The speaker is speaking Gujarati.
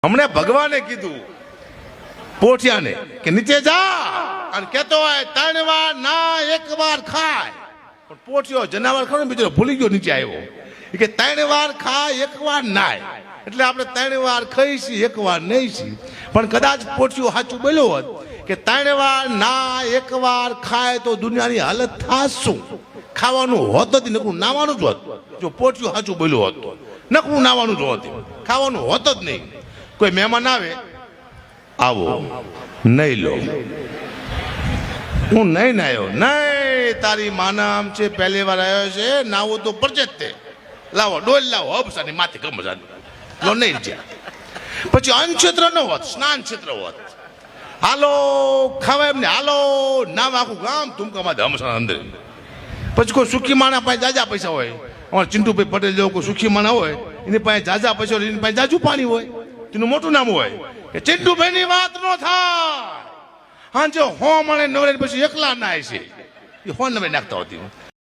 हमने भगवाने कीधु पोठिया ने कि नीचे जा અને કહેતો હોય 3 વાર ના 1 વાર ખાય પણ પોઠિયો જનાવર ખરો બીજો ભૂલી ગયો નીચે આવ્યો કે 3 વાર ખાય 1 વાર નાય એટલે આપણે 3 વાર ખાઈશી 1 વાર નહીશી પણ કદાચ પોઠિયો સાચું બોલ્યો હોત કે 3 વાર ના 1 વાર ખાય તો દુનિયાની હાલત થાશું ખાવાનું હોત જ નકરું નાવાનું જ હોત જો પોઠિયો સાચું બોલ્યો હોત તો નકરું નાવાનું જ હોત ખાવાનું હોત જ નહીં કોઈ મહેમાન આવે આવો નહીં લો હું નહીં નાયો નહીં તારી માના આમ છે પહેલી વાર આવ્યો છે નાવો તો પરચે તે લાવો ડોલ લાવો હબસાની માથે ગમજાની લો નહીં જ્યાં પછી અન્ન ક્ષેત્ર ન હોત સ્નાન ક્ષેત્ર હોત હાલો ખાવા એમને હાલો નામ આખું ગામ તુમકામાં હમસા અંદર પછી કોઈ સુખી માણા પાસે જાજા પૈસા હોય અમારે ચિંટુભાઈ પટેલ જેવો કોઈ સુખી માણા હોય એની પાસે જાજા પૈસા હોય એની પાસે જાજુ પાણી હોય તેનું મોટું નામ હોય કે ચિંટુભાઈની વાત ન થાય હા જો હો મને નવરે પછી એકલા ના છે એ હો નવે નાખતા હોતી